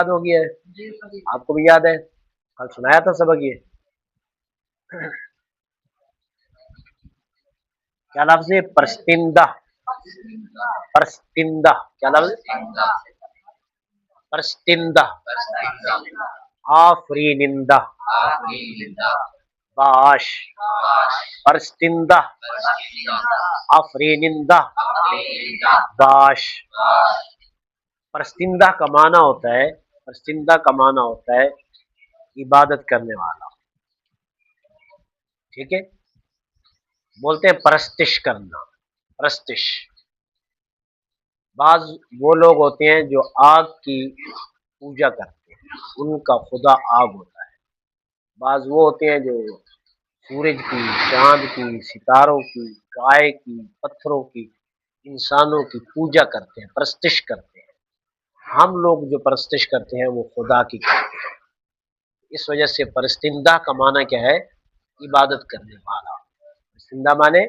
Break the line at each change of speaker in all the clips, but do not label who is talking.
یاد ہو گیا ہے؟ آپ کو بھی یاد ہے، کل سنایا تھا سبق یہ. کیا لفظ ہے؟ پرستندہ. پرستندہ کیا لفظ؟ پرستندہ. آفرینندہ. باش. پرستندہ. آفرینندہ. باش. پرستندہ کا معنی ہوتا ہے، پرستندہ کا معنی ہوتا ہے عبادت کرنے والا. ٹھیک ہے، بولتے ہیں پرستش کرنا. پرستش. بعض وہ لوگ ہوتے ہیں جو آگ کی پوجا کرتے ہیں، ان کا خدا آگ ہوتا ہے. بعض وہ ہوتے ہیں جو سورج کی، چاند کی، ستاروں کی، گائے کی، پتھروں کی، انسانوں کی پوجا کرتے ہیں، پرستش کرتے ہیں. ہم لوگ جو پرستش کرتے ہیں وہ خدا کی کرتے ہیں. اس وجہ سے پرستندہ کا معنی کیا ہے؟ عبادت کرنے والا. پرستندہ مانے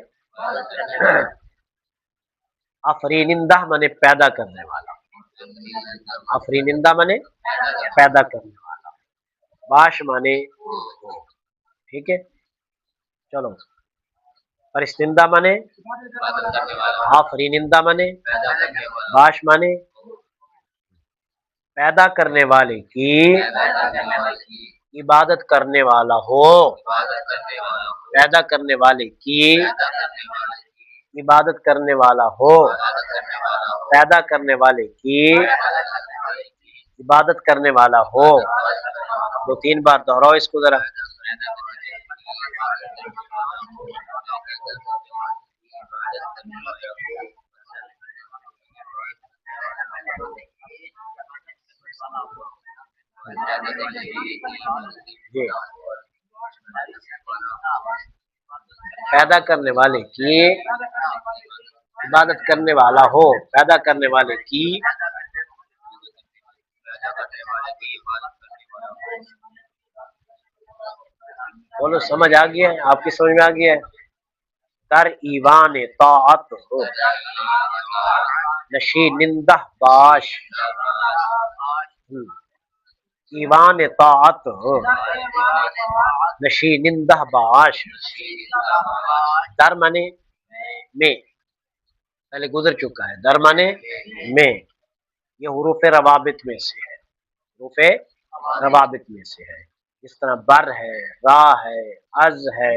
آفرینندہ مانے پیدا کرنے والا. آفرینندہ مانے پیدا کرنے والا. باش مانے. ٹھیک ہے، چلو. پرستندہ مانے، آفرینندہ مانے، باش مانے پیدا کرنے والے کی عبادت کرنے والا ہو. پیدا کرنے والے کی عبادت کرنے والا ہو. پیدا کرنے والے کی عبادت کرنے والا ہو. 2-3 بار دہراؤ اس کو ذرا. جی، پیدا کرنے والے کی عبادت کرنے والا ہو. پیدا کرنے والے کی بولو، سمجھ آ گیا ہے؟ آپ کی سمجھ میں آ گیا ہے؟ در ایوان طاعت ہو نشینندہ باش. ایوان طاعت ہو نشینندہ باش. در مانے میں، پہلے گزر چکا ہے. در مانے میں، یہ حروف روابط میں سے ہے. حروف روابط میں سے ہے. اس طرح بر ہے، را ہے، از ہے،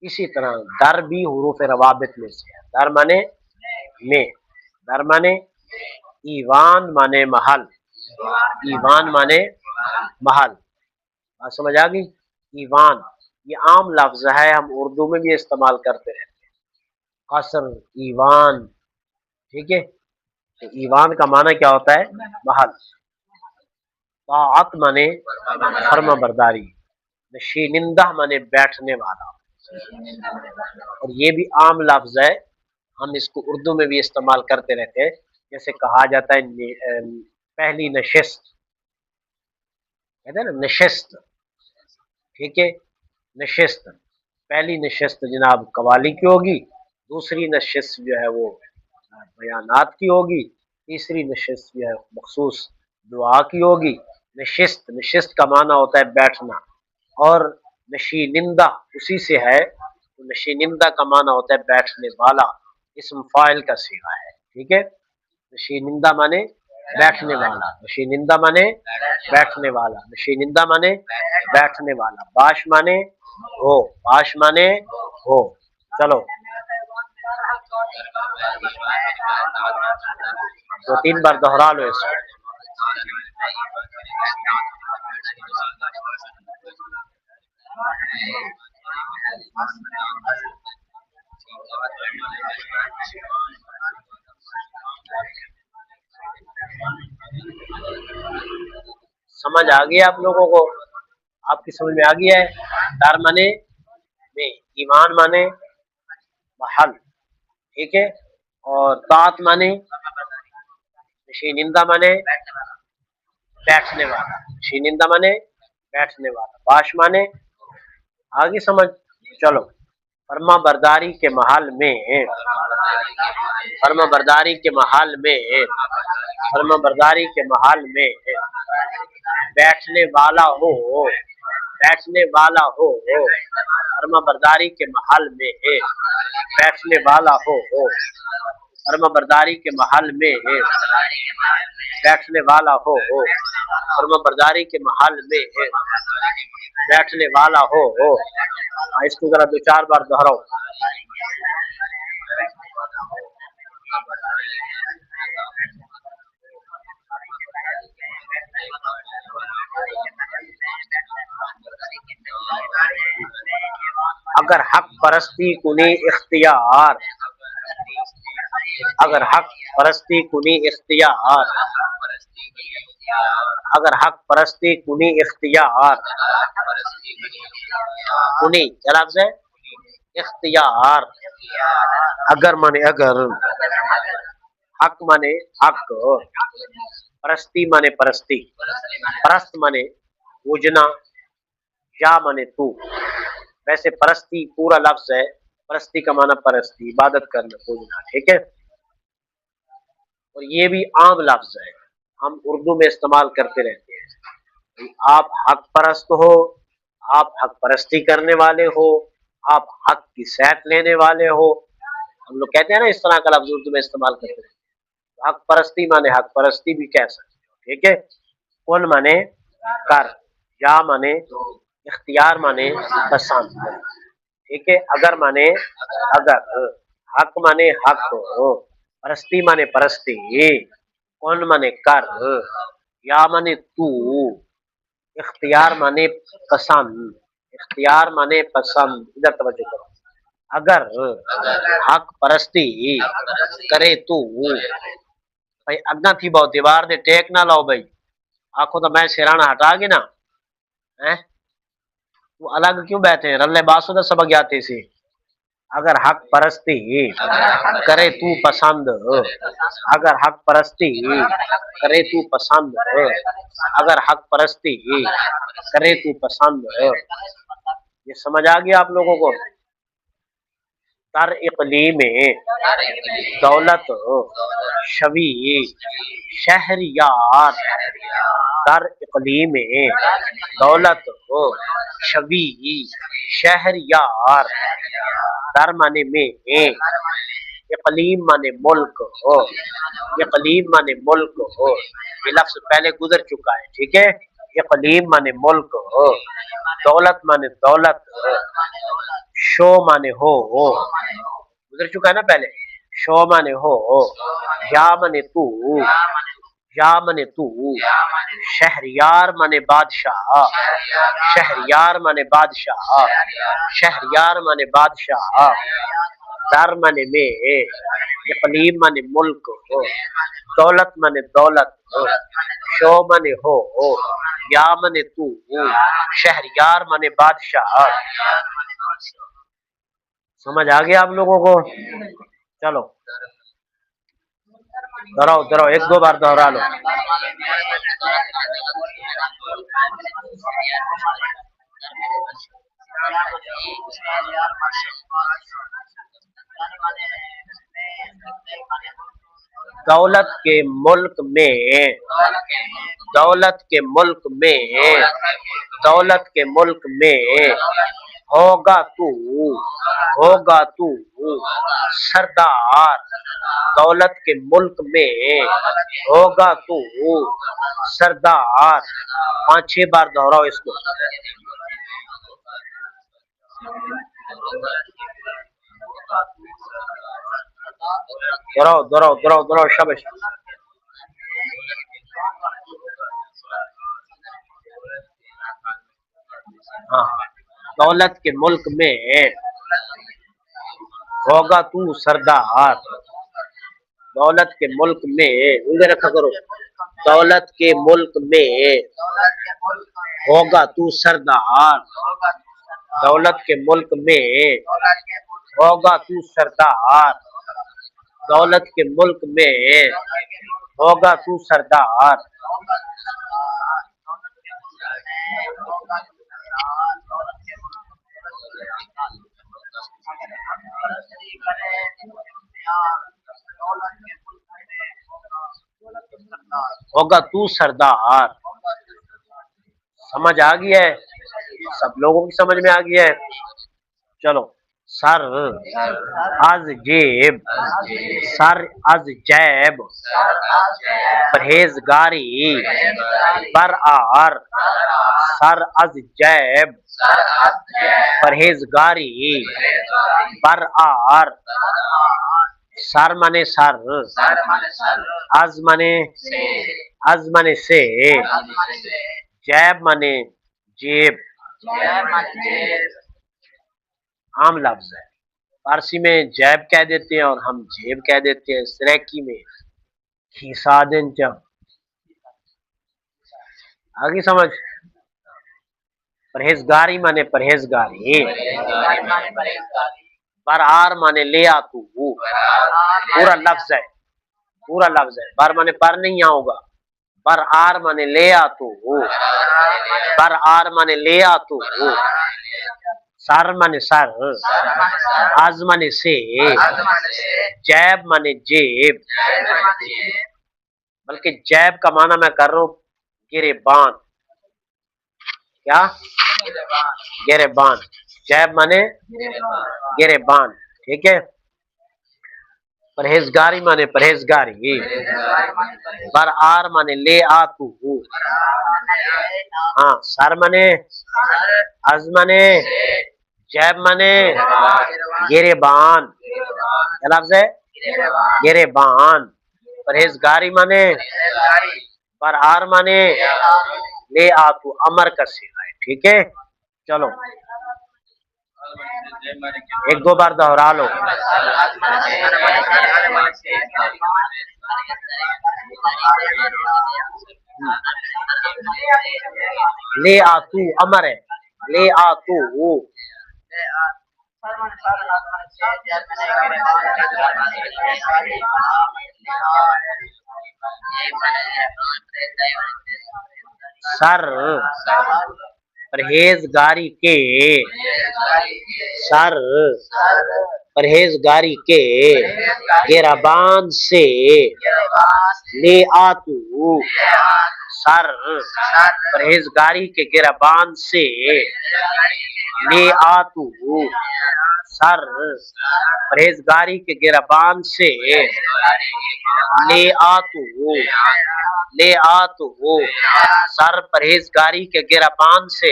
اسی طرح در بھی حروف روابط میں سے ہے. در مانے میں. در مانے ایوان مانے محل. ایوان مانے محل. بات سمجھ آ گئی؟ ایوان یہ عام لفظ ہے، ہم اردو میں بھی استعمال کرتے ہیں. قصر، ایوان. ٹھیک ہے، تو ایوان کا معنی کیا ہوتا ہے؟ محل. طاعت مانے فرما برداری. نشینندہ مانے بیٹھنے والا. اور یہ بھی عام لفظ ہے، ہم اس کو اردو میں بھی استعمال کرتے رہتے ہیں. جیسے کہا جاتا ہے پہلی نشست، کہتے ہیں نا نشست. ٹھیک ہے، نشست. پہلی نشست جناب قوالی کی ہوگی، دوسری نشست جو ہے وہ بیانات کی ہوگی، تیسری نشست جو ہے مخصوص دعا کی ہوگی. نشست، نشست کا معنی ہوتا ہے بیٹھنا. اور نشینندہ اسی سے ہے، تو نشینندہ کا معنی ہوتا ہے بیٹھنے والا. اسم فاعل کا صیغہ ہے. ٹھیک ہے، نشینندہ مانے بیٹھنے والا. نشینندہ مانے بیٹھنے والا. نشینندہ مانے بیٹھنے والا. باش مانے ہو. باش مانے ہو. چلو 2-3 بار دہرا لو اس کو. سمجھ آ گیا آپ لوگوں کو؟ آپ کی سمجھ میں آ گیا ہے؟ دار مانے میں، ایمان مانے محل. ٹھیک ہے، اور طاعت مانے نشینندہ مانے بیٹھنے والا. نشینندہ مانے بیٹھنے والا. باش مانے آگے سمجھ. چلو، فرما برداری کے محل میں، فرما برداری کے محل میں، فرما برداری کے محل میں बैठने वाला हो, बैठने वाला हो, फर्मा बरदारी के महल में है, बैठने वाला हो, फर्मा बरदारी के महल में है, बैठने वाला हो, फर्मा बरदारी के महल में है, बैठने वाला हो। इसको जरा दो चार बार दोहराओ। अगर हक परस्ती कुनी इख्तियार, अगर हक परस्ती कुनी इख्तियार, अगर हक परस्ती कुनी इख्तियार, कुनी क्या लफ्ज़ है? इख्तियार। अगर माने अगर, हक माने हक, परस्ती माने परस्ती, परस्त माने पूजना, या माने तू। वैसे परस्ती पूरा लफ्ज है, परस्ती का माना परस्ती, इबादत करना, पूजना, ठीक है। और ये भी आम लफ्ज है, हम उर्दू में इस्तेमाल करते रहते हैं। आप हक परस्त हो, आप हक परस्ती करने वाले हो, आप हक की सैफ लेने वाले हो, हम लोग कहते हैं ना, इस तरह का लफ्ज उर्दू में इस्तेमाल करते हैं। हक परस्ती माने हक परस्ती भी कह सकते हो, ठीक है। कौन माने कर, या माने इख्तियार माने पसंद, ठीक है। अगर माने अगर, हक माने हक, परस्ती माने परस्ती, कौन माने कर, या माने तू, इख्तियार माने पसंद, इख्तियार माने पसंद। इधर तवज्जो करो। अगर हक परस्ती करे तू, भाई अग्गा थी बहुत दीवार दे टेक ना लाओ भाई, आखो तो मैं सिराना हटा गई ना है, वो अलग क्यों बैठे हैं, रल्ले बासु दा सबक याते सी। अगर हक परस्ती करे तू पसंद, अगर हक परस्ती करे तू पसंद, अगर हक परस्ती करे तू पसंद, ये समझ आ गया आप लोगों को। तर इकलीम में दौलत शवी शहरियार, तर इकलीम में दौलत शवी शहरियार, दर माने में, इकलीम माने मुल्क हो, इकलीम माने मुल्क हो, ये लफ्ज पहले गुजर चुका है, ठीक है। इकलीम माने मुल्क हो, दौलत माने दौलत, शो माने हो, गुजर चुका है ना पहले। शो माने हो, या माने तू, या माने तू, शहरियार माने बादशाह, शहरियार माने बादशाह, शहरियार माने बादशाह, दर माने में, इकलीम माने मुल्क हो, दौलत माने दौलत, शो माने हो, या माने तू, शहरियार माने बादशाह। समझ आ गया आप लोगों को? चलो दोहराओ दोहराओ, एक दो बार दोहरा लो। दौलत के मुल्क में, दौलत के मुल्क में, दौलत के मुल्क में होगा तू, होगा तू सरदार, दौलत के मुल्क में होगा तू सरदार। 5-6 बार दोहराओ इसको। दोहराओ दोहराओ दोहराओ दोहराओ, शाबाश। हाँ, दौलत के मुल्क में होगा तू सरदार, दौलत के मुल्क में, उंगली रखा करो, दौलत के मुल्क में होगा तू सरदार, दौलत के मुल्क में होगा तू सरदार, दौलत के मुल्क में होगा तू सरदार। होगा तू सरदार, समझ आ गई है, सब लोगों की समझ में आ गई है। चलो, सर az जेब, सर az जैब, परहेजगारी बर आर, सर az जैब, परहेजगारी बर आर। सर माने सर, az माने से, जैब माने जेब, आम लफ्ज है। फारसी में जैब कह देते हैं और हम जेब कह देते हैं। सरेकी में खीसादन जब, आगे समझ। परहेजगारी माने परहेजगारी, बरआर माने ले आ तू, पूरा लफ्ज है, पूरा लफ्ज है। बर माने पर नहीं यहाँ होगा, बर आर माने ले आ तू, बर आर माने ले आ तू। सर माने सर, आज माने से, जैब माने जेब, बल्कि जैब का माना मैं कर रहा हूँ गिरेबान। क्या? गिरेबान। जैब माने गिरेबान, ठीक है। परहेजगारी माने परहेजगारी, बर आर माने ले आ तू, हाँ। सर माने, अज माने, जैब माने गिरेबान, क्या लफ्ज है? गिरेबान। परहेजगारी माने, बर आर माने ले आ तू, अमर का सिगा है, ठीक है। चलो एक दो बार दोहरा लो। ले आ तू अमर है, ले आ तू। सर परहेजगारी के, सर परहेजगारी के गिरबान से ले आ तू, सर परहेजगारी के गिरबान से ले आ तू, सर परहेजगारी के गिरबान से ले आ तू, ले आ तू, सर परहेजगारी के गिरबान से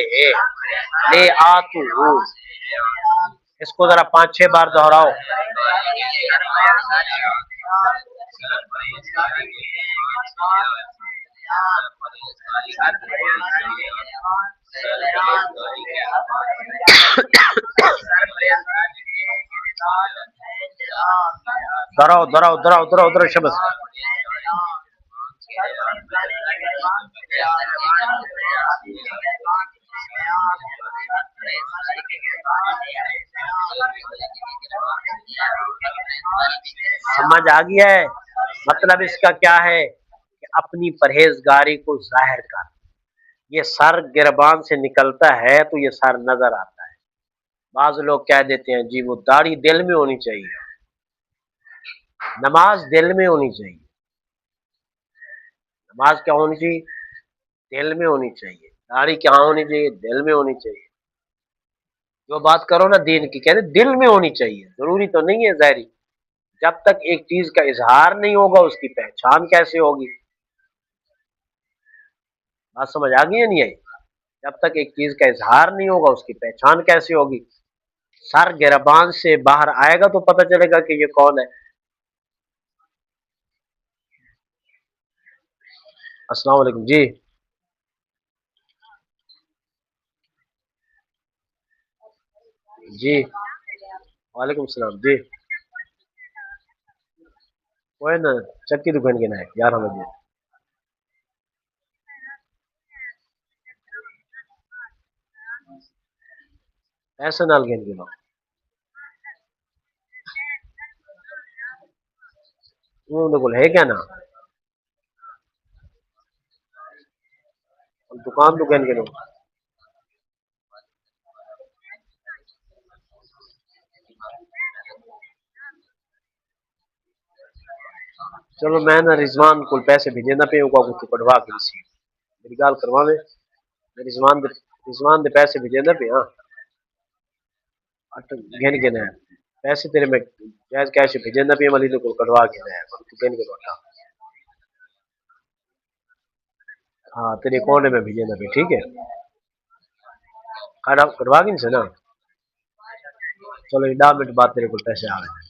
ले आ तू। इसको जरा 5-6 बार दोहराओ। दोहराओ दोहराओ दोहराओ दोहराओ दोहराओ शब्द। समझ आ गया है? मतलब इसका क्या है कि अपनी परहेजगारी को जाहिर कर। ये सर गिरबान से निकलता है तो ये सर नजर आता है। बाज लोग कह देते हैं जी वो दाढ़ी दिल में होनी चाहिए, नमाज दिल में होनी चाहिए। नमाज क्या होनी चाहिए? दिल में होनी चाहिए। दाढ़ी क्या होनी चाहिए? दिल में होनी चाहिए। जो बात करो ना दीन की, कहते दिल में होनी चाहिए, जरूरी तो नहीं है ज़ाहिरी। जब तक एक चीज का इजहार नहीं होगा उसकी पहचान कैसे होगी? बात समझ आ गई है नहीं आई? जब तक एक चीज का इजहार नहीं होगा उसकी पहचान कैसे होगी? सर गिरबान से बाहर आएगा तो पता चलेगा कि ये कौन है। अस्सलाम वालेकुम जी। जी वालेकुम सलाम जी। वो है ना चक्की दुकान के ना 11 बजे। ऐसे नाल गेन गिनो वो है क्या ना दुकान तो गेन गिनो। चलो मैं ना रिजवान को पैसे भेजे ना पे कुछ बढ़वा के मेरी गाल करवा में। رضوان دے پیسے بھیجے نا پہ ہاں گن گن ہے پیسے تیرے میں جائز کیش بھیجے نا پہ ملی کو کٹوا کے ہے تو گن کے لوٹا ہاں تیرے اکاؤنٹ میں بھیجے نا پہ ٹھیک ہے کٹوا کے سے نا چلو 10 منٹ بعد تیرے کو پیسے آ گئے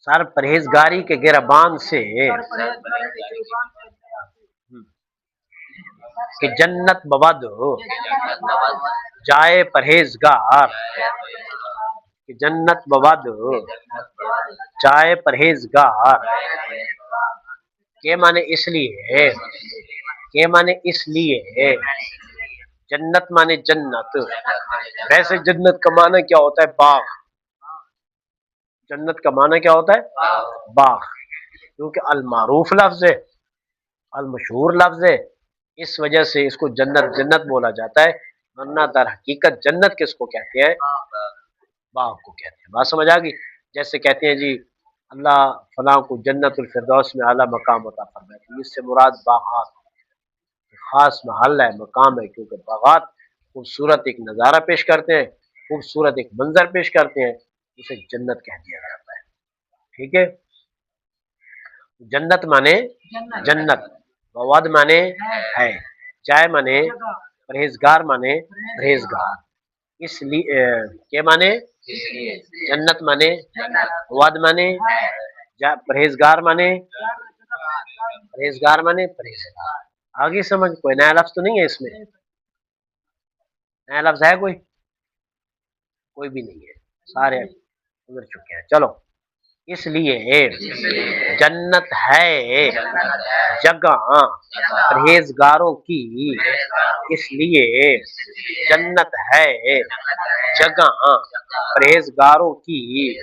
سر پرہیزگاری کے گربان سے کہ جنت ببد جائے پرہیزگار کہ جنت ببد جائے پرہیزگار کے معنی اس لیے کے معنی اس لیے جنت معنی جنت ویسے جنت کا معنی کیا ہوتا ہے باغ جنت کا معنی کیا ہوتا ہے باغ کیونکہ المعروف لفظ ہے المشہور لفظ ہے اس وجہ سے اس کو جنت جنت بولا جاتا ہے ورنہ در حقیقت جنت کس کو کہتے ہیں باغ کو کہتے ہیں بات سمجھ آ گئی جیسے کہتے ہیں جی اللہ فلاں کو جنت الفردوس میں اعلیٰ مقام عطا فرمائے تو اس سے مراد باغات خاص محل ہے مقام ہے کیونکہ باغات خوبصورت ایک نظارہ پیش کرتے ہیں خوبصورت ایک منظر پیش کرتے ہیں اسے جنت کہہ دیا جاتا ہے ٹھیک ہے جنت مانے جنت مواد مانے ہے جائے مانے پرہیزگار مانے پرہیزگار اس لیے کیا مانے جنت مانے مواد مانے پرہیزگار مانے پرہیزگار مانے پرہیزگار آگے سمجھ کوئی نیا لفظ تو نہیں ہے اس میں نیا لفظ ہے کوئی بھی نہیں ہے سارے گزر چکے ہیں چلو اس لیے جنت ہے جگہ پرہیزگاروں کی اس لیے جنت ہے جگہ پرہیزگاروں کی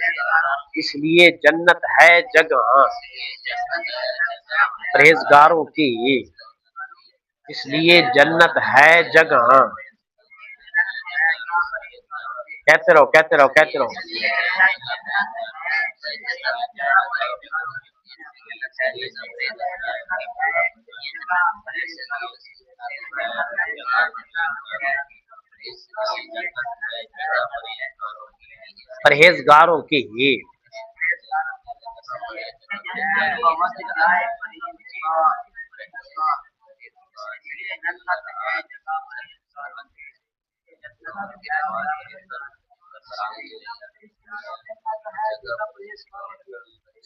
اس لیے جنت ہے جگہ پرہیزگاروں کی اس لیے جنت ہے جگہ کہتے رہو پرہیزگاروں کی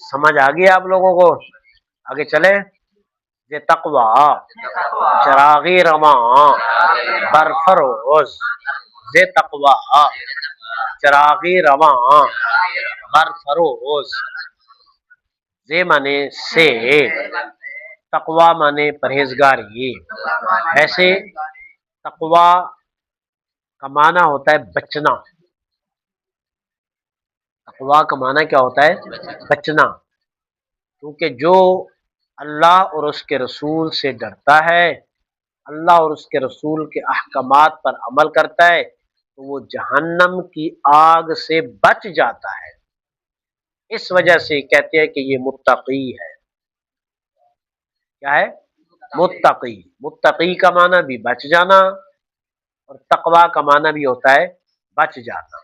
سمجھ آ گئی آپ لوگوں کو آگے چلے یہ تقوی چراغی رواں برفروز یہ تقوی چراغی رواں برفروز یہ مانے سے تقوی مانے پرہیزگاری ایسے تقوی کا معنی ہوتا ہے بچنا تقوی کا معنی کیا ہوتا ہے بچنا کیونکہ جو اللہ اور اس کے رسول سے ڈرتا ہے اللہ اور اس کے رسول کے احکامات پر عمل کرتا ہے تو وہ جہنم کی آگ سے بچ جاتا ہے اس وجہ سے کہتے ہیں کہ یہ متقی ہے کیا ہے متقی متقی کا معنی بھی بچ جانا اور تقوی کا معنی بھی ہوتا ہے بچ جانا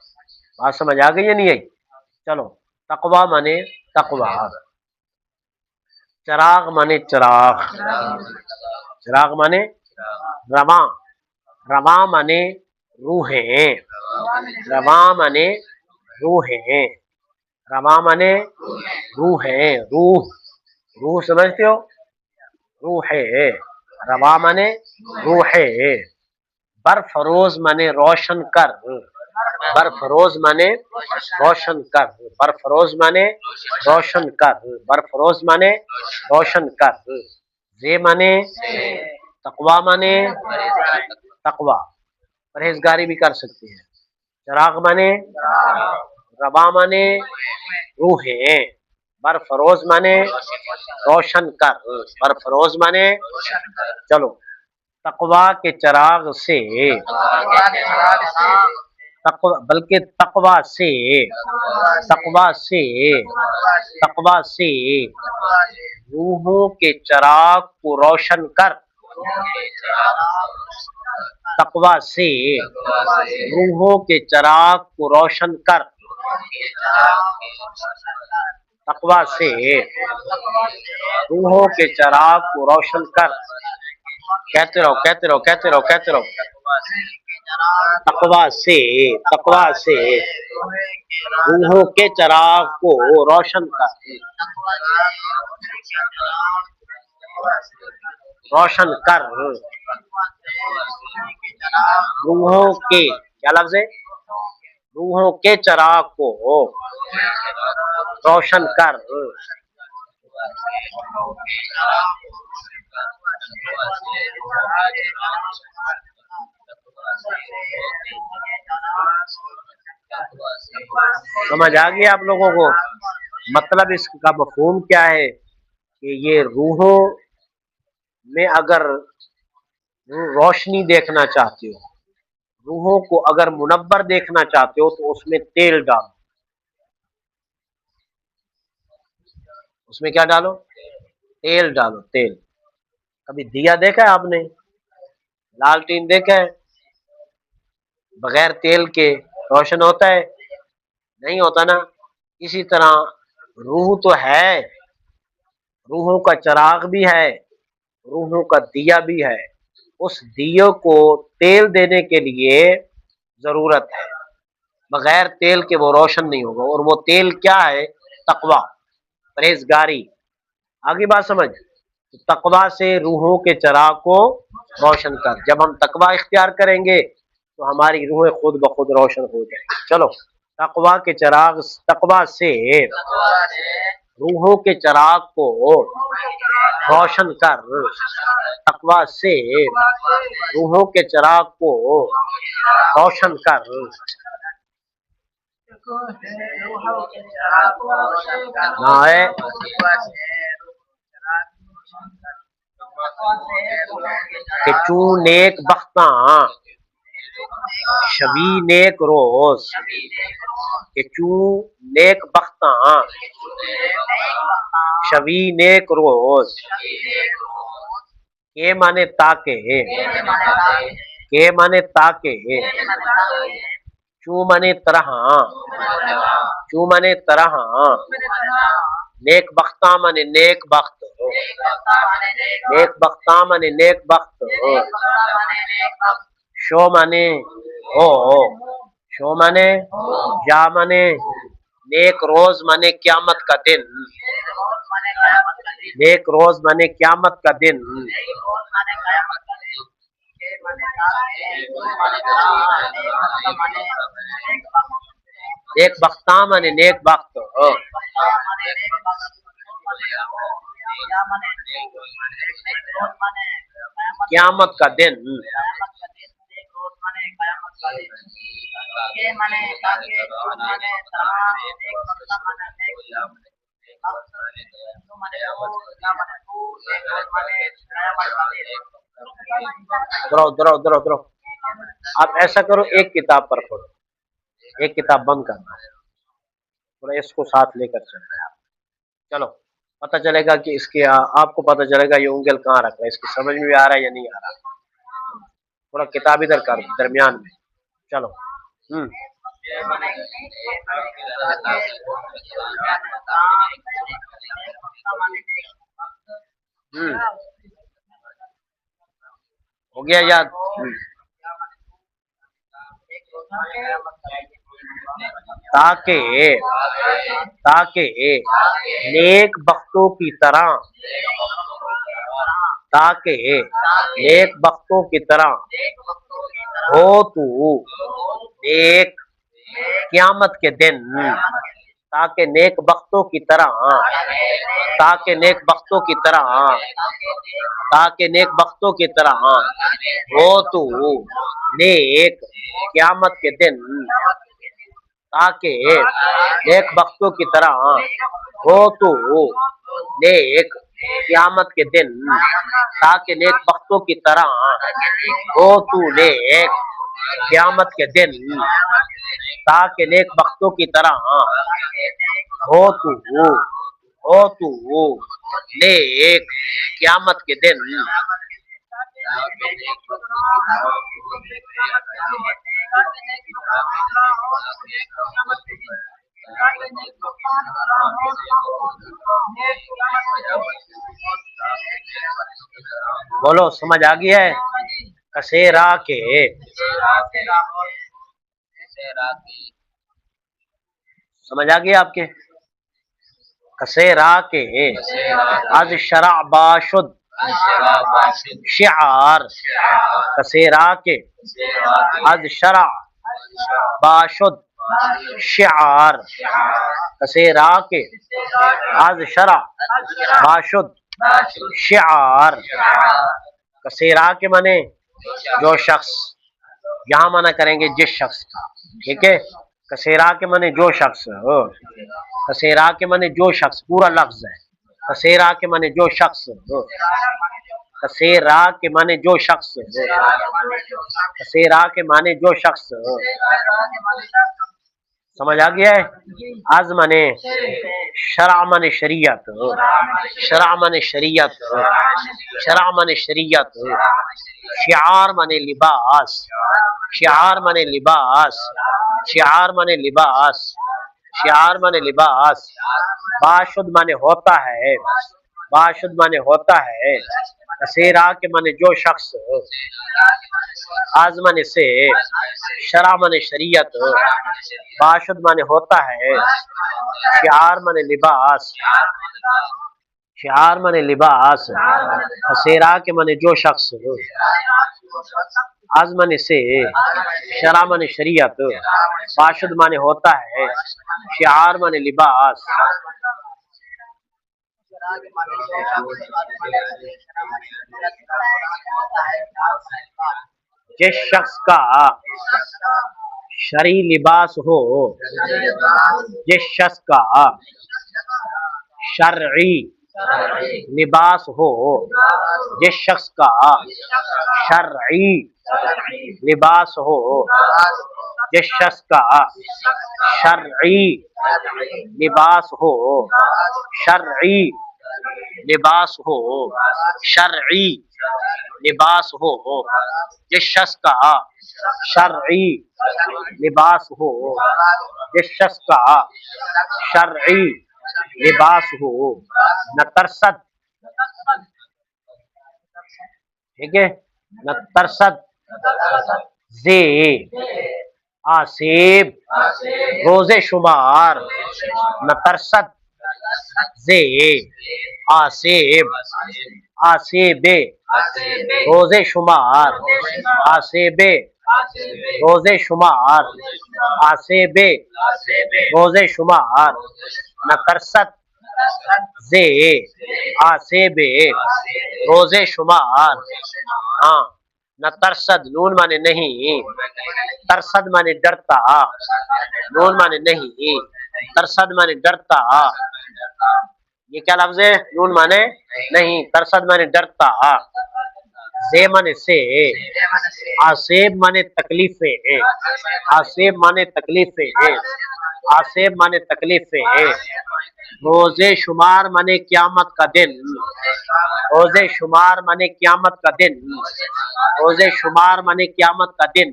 بات سمجھ آ گئی یا نہیں آئی چلو تقوی مانے تقوی چراغ مانے چراغ چراغ مانے رواں رواں مانے روحیں رواں مانے روحیں رواں مانے روحیں روح سمجھتے ہو روح رواں مانے روح برفروز مانے روشن کر برفروز مانے روشن کر برفروز مانے روشن کر برفروز مانے روشن کر زے مانے تقوی مانے تقوی پرہیزگاری بھی کر سکتے ہیں چراغ مانے رواں مانے روح बरफरोज माने रोशन कर, बरफरोज माने चलो तकवा के चिराग से, तकवा बल्कि तकवा से, तकवा से, तकवा से रूहों के चिराग को रोशन कर, तकवा से रूहों के चिराग को रोशन कर, तकवा से रूहों के चिराग को रोशन कर। कहते रहो कहते रहो कहते रहो कहते रहो, तकवा से, तकवा से रूहों के चिराग को रोशन कर, रोशन कर रूहों के, क्या लफ्ज है, रूहों के चिराग को रोशन कर। समझ आ गया आप लोगों को? मतलब इसका मफहूम क्या है कि ये रूहों में अगर रोशनी देखना चाहते हो, रूहों को अगर मुनव्वर देखना चाहते हो तो उसमें तेल डालो। उसमें क्या डालो? तेल डालो, तेल। कभी दिया देखा है आपने? लालटीन देखा है? बगैर तेल के रोशन होता है? नहीं होता ना। इसी तरह रूह तो है, रूहों का चिराग भी है, रूहों का दिया भी है। उस दिये को तेल देने के लिए जरूरत है, बगैर तेल के वो रोशन नहीं होगा। और वो तेल क्या है? तकवा, परहेजगारी। आगे बात समझ? तो तकवा से रूहों के चिराग को रोशन कर। जब हम तकवा इख्तियार करेंगे तो हमारी रूहें खुद ब खुद रोशन हो जाएंगी। चलो, तकवा के चिराग, तकवा से रूहों के चिराग को रोशन कर, तकवा से रूहों के चिराग को रोशन कर। ना है कि चू नेक बख्ता शबी नेक रोज, कि चू नेक बख्ता शबी नेक रोज। के माने ताके, के माने ताके, चू माने तरह, चू माने तरह, नेक बख्ता माने नेक बख्त, नेक बख्ता माने नेक बख्त। शो माने हो, शो माने या माने नेक रोज माने क्यामत का दिन, नेक रोज माने क्यामत का दिन। नेक बख्ता माने नेक बख्त, क्यामत का दिन। द्रो आप ऐसा करो, एक किताब पर पढ़ो, एक किताब बंद करना है, थोड़ा इसको साथ लेकर चलना है। चलो, पता चलेगा कि इसके आपको पता चलेगा ये उंगल कहाँ रखना है, इसकी समझ में भी आ रहा है या नहीं आ रहा। थोड़ा किताब इधर कर दरमियान में। चलो, हो गया याद? ताकि ताकि नेक बख्तों की तरह, ताकि नेक बख्तों की तरह हो तू नेक क़यामत के दिन, ताकि नेक बख्तों की तरह, ताकि नेक बख्तों की तरह, ताकि नेक बख्तों की तरह हो तू नेक क़यामत के दिन। تاکہ نیک بختوں کی طرح ہو تو نیک قیامت کے دن، تاکہ نیک بختوں کی طرح ہو تو نیک قیامت کے دن، تاکہ نیک بختوں کی طرح ہو تو نیک قیامت کے دن۔ بولو سمجھ آ گیا ہے؟ کسیرا کے سمجھ آ گیا آپ کے؟ کسیرا کے از شرع باشد شعار، کسیرا کے از شرع باشد شعار، کسیرا کے از شرع باشد شعار۔ کسیرا کے معنی جو شخص، یہاں منع کریں گے جس شخص کا، ٹھیک ہے؟ کسیرا کے معنی جو شخص، کسیرا کے معنی جو شخص، پورا لفظ ہے کسیرا کے معنی جو شخص، کسیرا کے معنی جو شخص، کسیرا کے معنی جو شخص، سمجھ آ گیا ہے؟ از معنی شرع معنی شریعت، شرع معنی شریعت، شرع معنی شریعت، شعار معنی لباس، شعار معنی لباس، شعار معنی لباس، شعار معنی لباس، باشد معنی ہوتا ہے، باشد معنی ہوتا ہے، کسیرا کے معنی جو شخص، از معنی سے، شرع معنی شریعت، باشد معنی ہوتا ہے، شعار معنی لباس، شعار معنی لباس، کسیرا کے معنی جو شخص، از معنی سے، شرع معنی شریعت، باشد معنی ہوتا ہے، شعار معنی لباس۔ جس شخص کا شرعی لباس ہو، جس شخص کا شرعی لباس ہو، جس شخص کا شرعی لباس ہو، جس شخص کا شرعی لباس ہو، شرعی لباس ہو، شرعی لباس ہو، جس شخص کا شرعی لباس ہو، جس شخص کا شرعی لباس ہو، نہ ترسد، ٹھیک ہے، نہ ترسد زے آسیب روزے شمار، نہ ترسد زے آسیب، آسیب روزے شمار، آسیب روزے شمار، آسیب روزے شمار، نہ ترسد زے آسیب روزے شمار۔ ہاں، نہ ترسد، نون مانے نہیں، ترسد مانے ڈرتا، نون مانے نہیں، ترسد مانے ڈرتا، یہ کیا لفظ ہے؟ نون مانے نہیں، ترسد مانے ڈرتا، زے مانے سے، آسیب مانے تکلیفیں، آسیب مانے تکلیفیں، آسیب مانے تکلیفیں، روزے شمار مانے قیامت کا دن، روزے شمار مانے قیامت کا دن، روزے شمار مانے قیامت کا دن،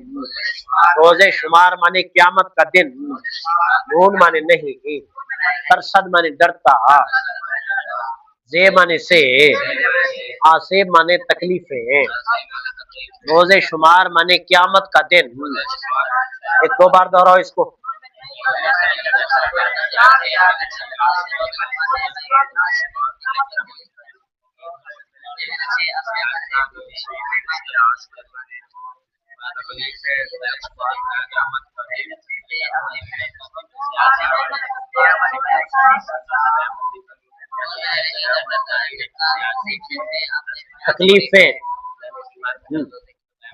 روزے شمار مانے قیامت کا دن، نون مانے نہیں، ترسد مانے ڈرتا، زے مانے سے، آسیب مانے تکلیفیں، روزے شمار مانے قیامت کا دن۔ ایک دو بار دہراؤ اس کو۔ تکلیفیں،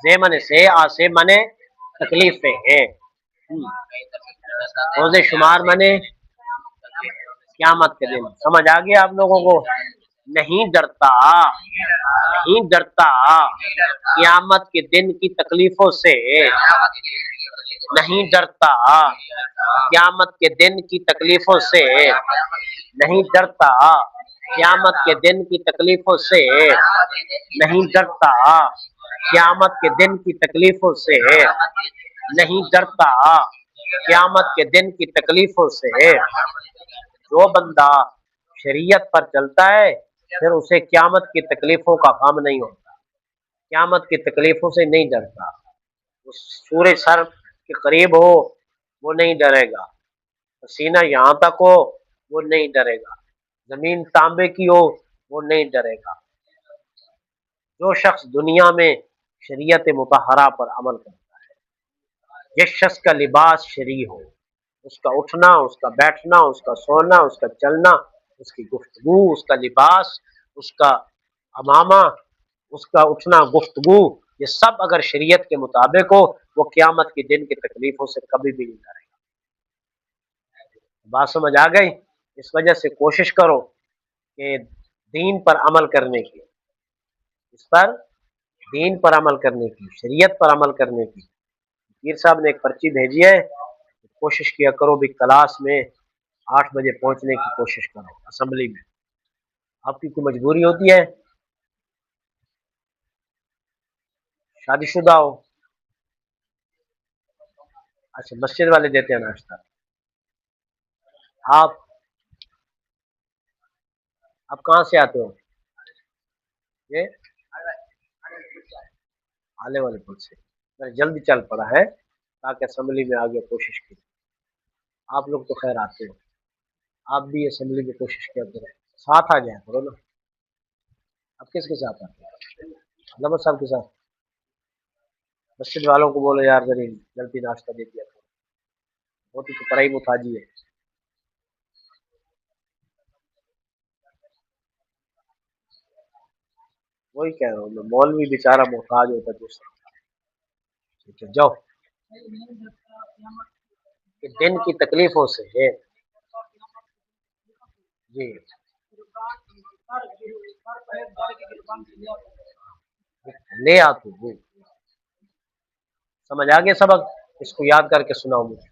زے مانے سے، آسیب مانے تکلیفیں ہیں، रोज़े शुमार माने क़यामत के दिन। समझ आ गया आप लोगों को? नहीं डरता, नहीं डरता क़यामत के दिन की तकलीफों से, नहीं डरता क़यामत के दिन की तकलीफों से, नहीं डरता क़यामत के दिन की तकलीफों से, नहीं डरता क़यामत के दिन की तकलीफों से, नहीं डरता क़यामत के दिन की तकलीफों से। जो बंदा शरीयत पर चलता है फिर उसे क़यामत की तकलीफों का गम नहीं होता, क़यामत की तकलीफों से नहीं डरता। वो सूरज सर के करीब हो वो नहीं डरेगा, पसीना यहाँ तक हो वो नहीं डरेगा, जमीन तांबे की हो वो नहीं डरेगा। जो शख्स दुनिया में शरीयत मुतहरा पर अमल करता है, जिस शख्स का लिबास शरी हो, उसका उठना, उसका बैठना, उसका सोना, उसका चलना, उसकी गुफ्तगू, उसका लिबास, उसका अमामा, उसका उठना, गुफ्तगू, ये सब अगर शरीयत के मुताबिक हो वो क़यामत के दिन की तकलीफों से कभी भी नहीं डरेगा। बात समझ आ गई? इस वजह से कोशिश करो कि दीन पर अमल करने की, इस पर दीन पर अमल करने की, शरीयत पर अमल करने की। पीर साहब ने एक पर्ची भेजी है, कोशिश किया करो भी क्लास में 8 बजे पहुंचने की कोशिश करो असेंबली में। आपकी कोई मजबूरी होती है, शादीशुदा हो, अच्छा मस्जिद वाले देते हैं नाश्ता, आप कहाँ से आते हो? ये आले वाले पुल से। मैं जल्दी चल पड़ा है ताकि असेंबली में आगे कोशिश की। आप लोग तो खैर आते हो, आप भी असेंबली में कोशिश किया करो, साथ आ जाए करो ना। आप किसके साथ आते हो? नमद साहब के साथ। मस्जिद वालों को बोलो यार जरी जल्दी नाश्ता दे दिया करो, बहुत ही तो पढ़ाई मुताजी है। वही कह रहा हूँ मैं, मौलवी बेचारा मोहताज होता है दूसरा। ठीक है जाओ, कि दिन की तकलीफों से है जी। ले आ तू, समझ आ गया सबक? इसको याद करके सुनाओ मुझे।